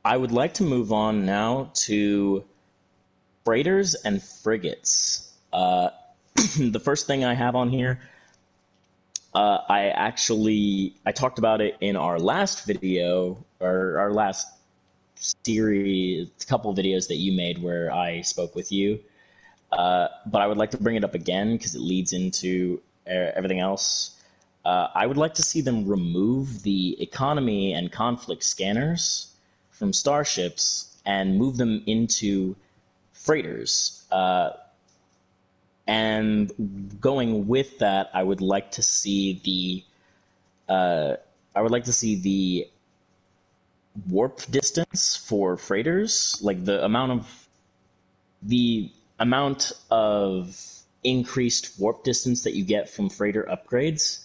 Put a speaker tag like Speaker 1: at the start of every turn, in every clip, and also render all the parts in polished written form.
Speaker 1: I would like to move on now to freighters and frigates. The first thing I have on here, I talked about it in our last video or our last series, a couple of videos that you made where I spoke with you. But I would like to bring it up again because it leads into everything else. I would like to see them remove the economy and conflict scanners from starships and move them into freighters. And going with that, I would like to see the warp distance for freighters, like the amount of increased warp distance that you get from freighter upgrades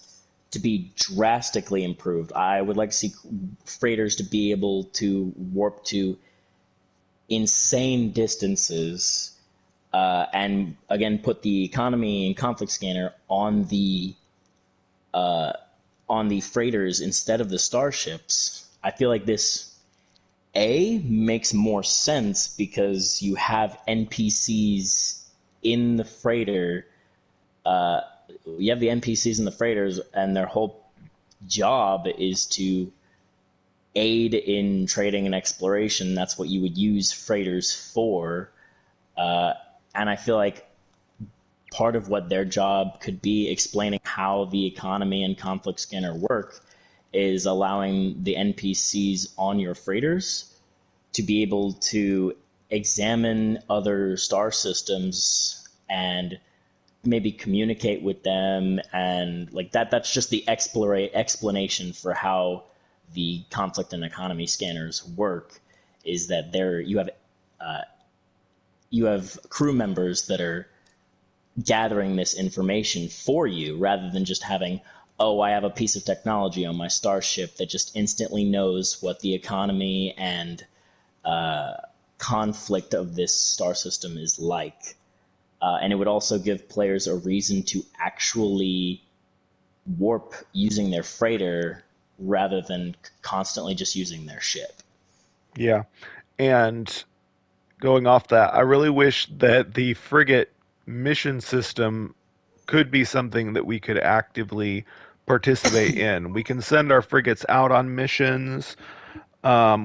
Speaker 1: to be drastically improved. I would like to see freighters to be able to warp to insane distances, and again put the economy and conflict scanner on the freighters instead of the starships. I feel like this makes more sense because you have NPCs in the freighter. You have the NPCs in the freighters, and their whole job is to aid in trading and exploration. That's what you would use freighters for. Uh, and I feel like part of what their job could be explaining how the economy and conflict scanner work is allowing the NPCs on your freighters to be able to examine other star systems and maybe communicate with them, and like that's just the explanation for how the conflict and economy scanners work, is that there you have crew members that are gathering this information for you rather than just having, oh, I have a piece of technology on my starship that just instantly knows what the economy and conflict of this star system is like. And it would also give players a reason to actually warp using their freighter rather than constantly just using their ship.
Speaker 2: Yeah. And going off that, I really wish that the frigate mission system could be something that we could actively participate in. We can send our frigates out on missions,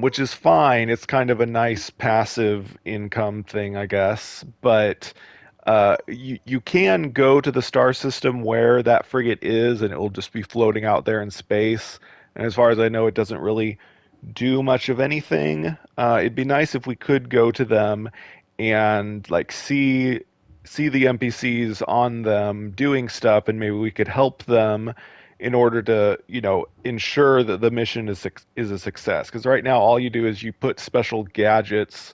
Speaker 2: which is fine. It's kind of a nice passive income thing, I guess. But you can go to the star system where that frigate is, and it will just be floating out there in space. And as far as I know, it doesn't really do much of anything. It'd be nice if we could go to them and like see the NPCs on them doing stuff, and maybe we could help them in order to, ensure that the mission is a success. Because right now, all you do is you put special gadgets,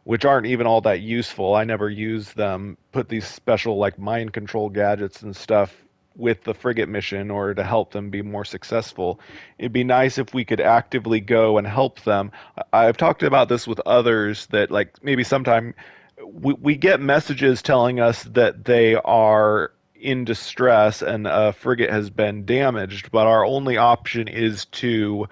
Speaker 2: which aren't even all that useful. I never use them. Put these special like mind control gadgets and stuff with the frigate mission in order to help them be more successful. It'd be nice if we could actively go and help them. I've talked about this with others that like maybe sometime we get messages telling us that they are in distress and a frigate has been damaged, but our only option is to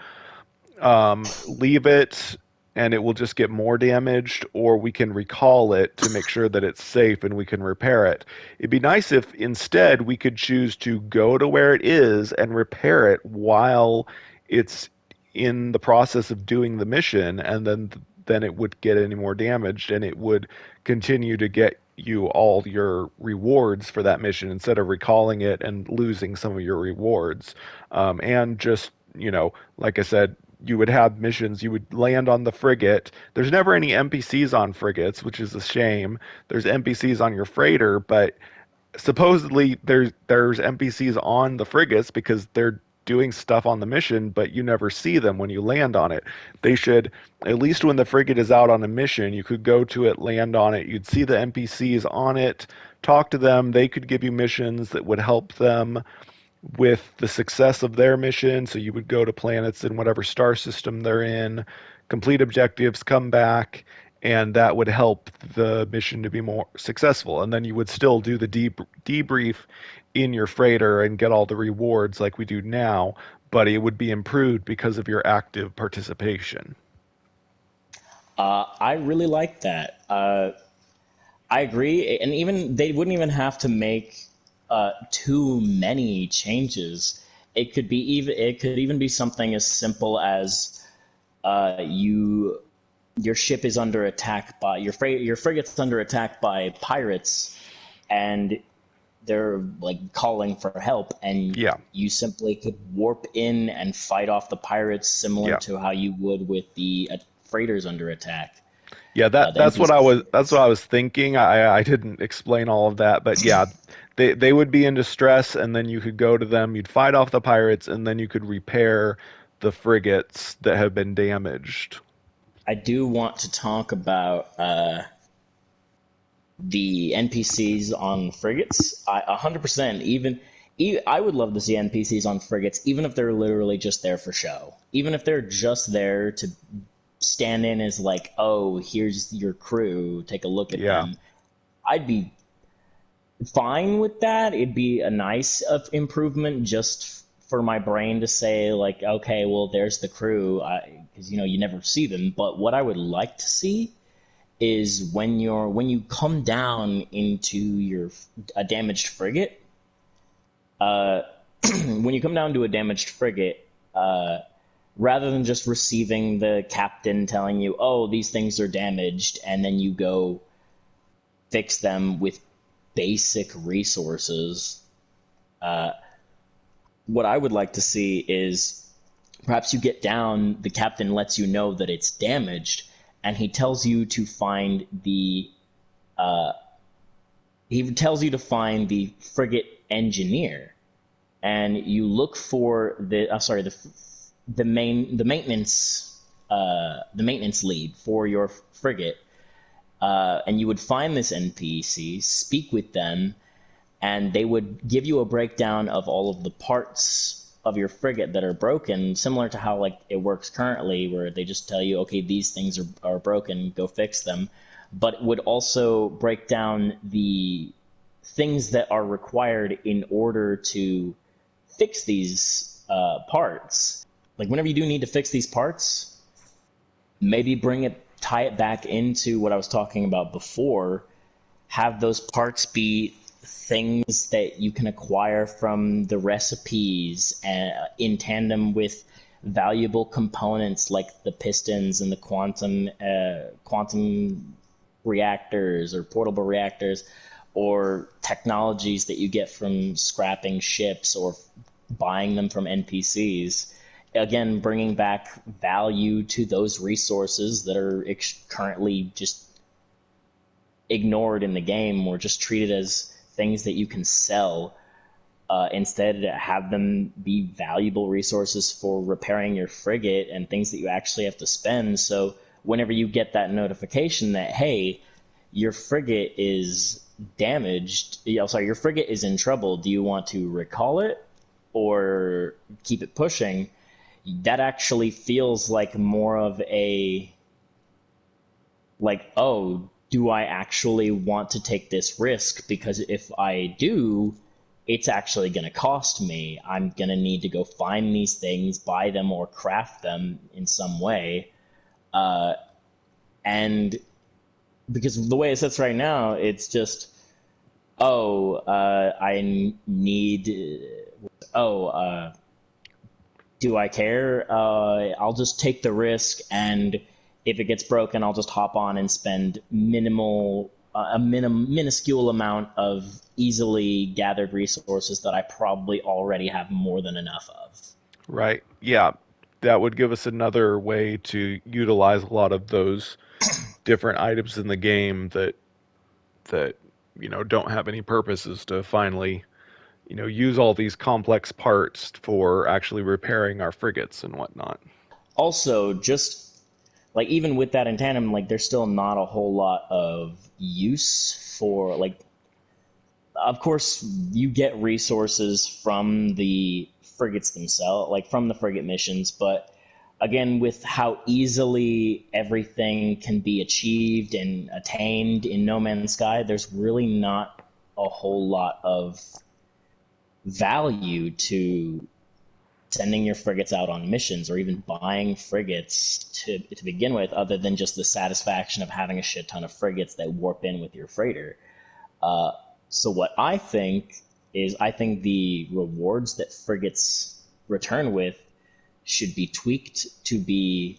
Speaker 2: leave it and it will just get more damaged, or we can recall it to make sure that it's safe and we can repair it. It'd be nice if instead we could choose to go to where it is and repair it while it's in the process of doing the mission, and then it would get any more damaged and it would continue to get you all your rewards for that mission instead of recalling it and losing some of your rewards. And just, like I said, you would have missions. You would land on the frigate. There's never any NPCs on frigates, which is a shame. There's NPCs on your freighter, but supposedly there's NPCs on the frigates because they're doing stuff on the mission, but you never see them when you land on it. They should, at least when the frigate is out on a mission, you could go to it, land on it, you'd see the NPCs on it, talk to them. They could give you missions that would help them with the success of their mission. So you would go to planets in whatever star system they're in, complete objectives, come back, and that would help the mission to be more successful. And then you would still do the debrief in your freighter and get all the rewards like we do now, but it would be improved because of your active participation.
Speaker 1: I really like that. I agree, and even they wouldn't even have to make too many changes. It could even be something as simple as you your ship is under attack by your frigate's under attack by pirates, and they're like calling for help, and
Speaker 2: Yeah,
Speaker 1: you simply could warp in and fight off the pirates, similar
Speaker 2: yeah.
Speaker 1: to how you would with the freighters under attack,
Speaker 2: Yeah,
Speaker 1: the NPC
Speaker 2: that's what I
Speaker 1: frigates.
Speaker 2: was thinking. I didn't explain all of that, but yeah, they would be in distress, and then you could go to them, you'd fight off the pirates, and then you could repair the frigates that have been damaged.
Speaker 1: I do want to talk about the NPCs on frigates. 100% I would love to see NPCs on frigates, even if they're literally just there for show. Even if they're just there to stand in as like, oh, here's your crew, take a look at
Speaker 2: Yeah,
Speaker 1: them. I'd be fine with that. It'd be a nice improvement just for my brain to say like, okay, well, there's the crew, because you never see them. But what I would like to see is when you come down into your a damaged frigate, uh, when you come down to a damaged frigate, rather than just receiving the captain telling you, "Oh, these things are damaged," and then you go fix them with basic resources. What I would like to see is perhaps you get down, the captain lets you know that it's damaged, and he tells you to find the frigate engineer, and you look for the maintenance lead for your frigate, and you would find this NPC, speak with them, and they would give you a breakdown of all of the parts of your frigate that are broken, similar to how like it works currently, where they just tell you, okay, these things are broken, go fix them, but would also break down the things that are required in order to fix these parts. Like whenever you do need to fix these parts, maybe tie it back into what I was talking about before, have those parts be things that you can acquire from the recipes, in tandem with valuable components like the pistons and the quantum reactors or portable reactors, or technologies that you get from scrapping ships or buying them from NPCs. Again, bringing back value to those resources that are currently just ignored in the game, or just treated as things that you can sell. Instead, have them be valuable resources for repairing your frigate and things that you actually have to spend. So whenever you get that notification that, hey, your frigate is damaged, sorry, your frigate is in trouble, do you want to recall it or keep it pushing? That actually feels like more of a like, oh, do I actually want to take this risk? Because if I do, it's actually going to cost me. I'm going to need to go find these things, buy them, or craft them in some way. And because the way it sits right now, it's just, oh, I need, oh, do I care? I'll just take the risk, and if it gets broken, I'll just hop on and spend minuscule amount of easily gathered resources that I probably already have more than enough of.
Speaker 2: right. Yeah, that would give us another way to utilize a lot of those different items in the game that don't have any purposes to finally use all these complex parts for actually repairing our frigates and whatnot.
Speaker 1: Also, just like even with that in tandem, like there's still not a whole lot of use for like. Of course, you get resources from the frigates themselves, like from the frigate missions, but again, with how easily everything can be achieved and attained in No Man's Sky, there's really not a whole lot of value to sending your frigates out on missions or even buying frigates to begin with, other than just the satisfaction of having a shit ton of frigates that warp in with your freighter. Uh, so what I think is, I think the rewards that frigates return with should be tweaked to be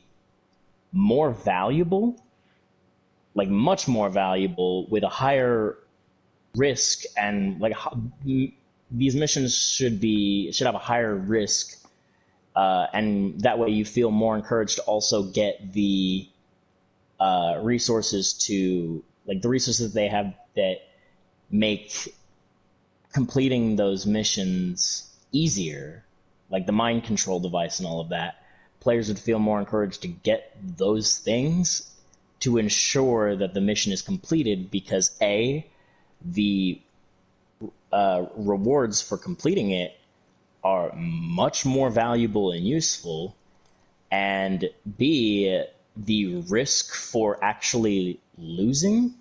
Speaker 1: more valuable, like much more valuable, with a higher risk, and like these missions should have a higher risk, and that way you feel more encouraged to also get the resources to, like, the resources they have that make completing those missions easier, like the mind control device and all of that. Players would feel more encouraged to get those things to ensure that the mission is completed, because A, the rewards for completing it are much more valuable and useful, and B, the risk for actually losing,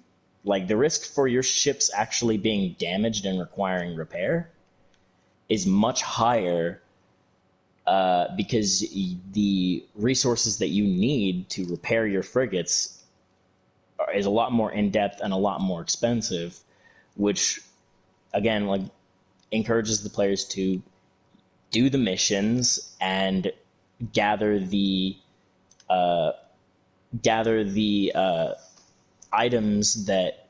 Speaker 1: like the risk for your ships actually being damaged and requiring repair, is much higher, because the resources that you need to repair your frigates is a lot more in depth and a lot more expensive, which again, like, encourages the players to do the missions and gather the uh, gather the items that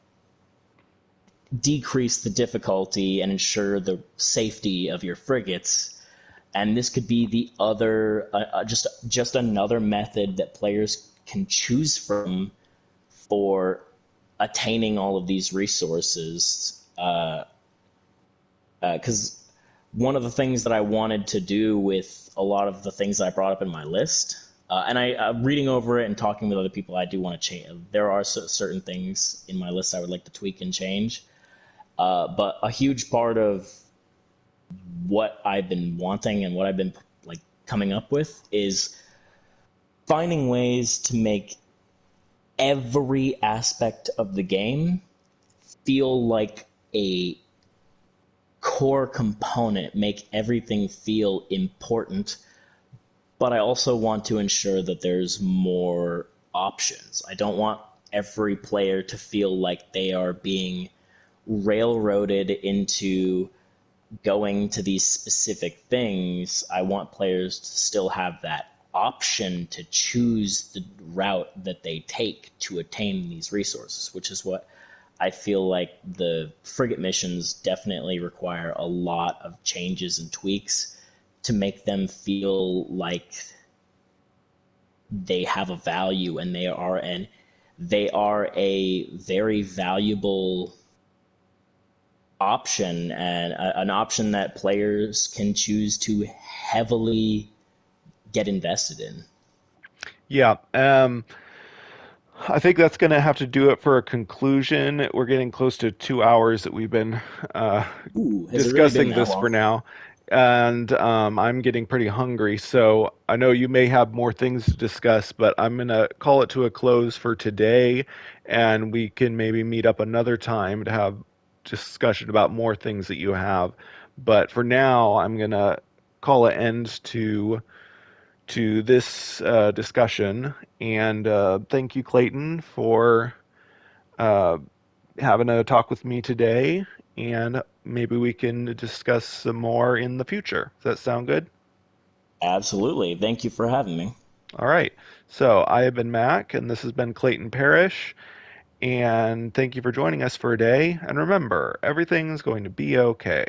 Speaker 1: decrease the difficulty and ensure the safety of your frigates. And this could be the other, just another method that players can choose from for attaining all of these resources. Because one of the things that I wanted to do with a lot of the things that I brought up in my list, and reading over it and talking with other people, I do want to change. There are certain things in my list I would like to tweak and change. But a huge part of what I've been wanting and what I've been, like, coming up with is finding ways to make every aspect of the game feel like a core component, make everything feel important. But I also want to ensure that there's more options. I don't want every player to feel like they are being railroaded into going to these specific things. I want players to still have that option to choose the route that they take to attain these resources, which is what I feel like the frigate missions definitely require a lot of changes and tweaks to make them feel like they have a value, and they are a very valuable option, and an option that players can choose to heavily get invested in.
Speaker 2: Yeah. I think that's going to have to do it for a conclusion. We're getting close to 2 hours that we've been uh,
Speaker 1: Ooh, has it really been
Speaker 2: discussing
Speaker 1: that
Speaker 2: this
Speaker 1: long?
Speaker 2: for now. And I'm getting pretty hungry. So I know you may have more things to discuss, but I'm going to call it to a close for today. And we can maybe meet up another time to have discussion about more things that you have. But for now, I'm going to call an end to this discussion. And thank you, Clayton, for uh, having a talk with me today. And maybe we can discuss some more in the future. Does that sound good?
Speaker 1: Absolutely. Thank you for having me.
Speaker 2: All right. So I have been Mac, and this has been Clayton Parrish. And thank you for joining us for a day. And remember, everything's going to be okay.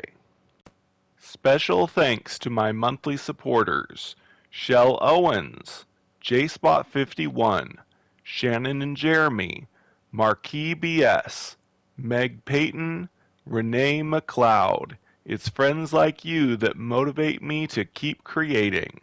Speaker 2: Special thanks to my monthly supporters: Shell Owens, JSpot51, Shannon and Jeremy, Marquis BS, Meg Payton, Renee McLeod. It's friends like you that motivate me to keep creating.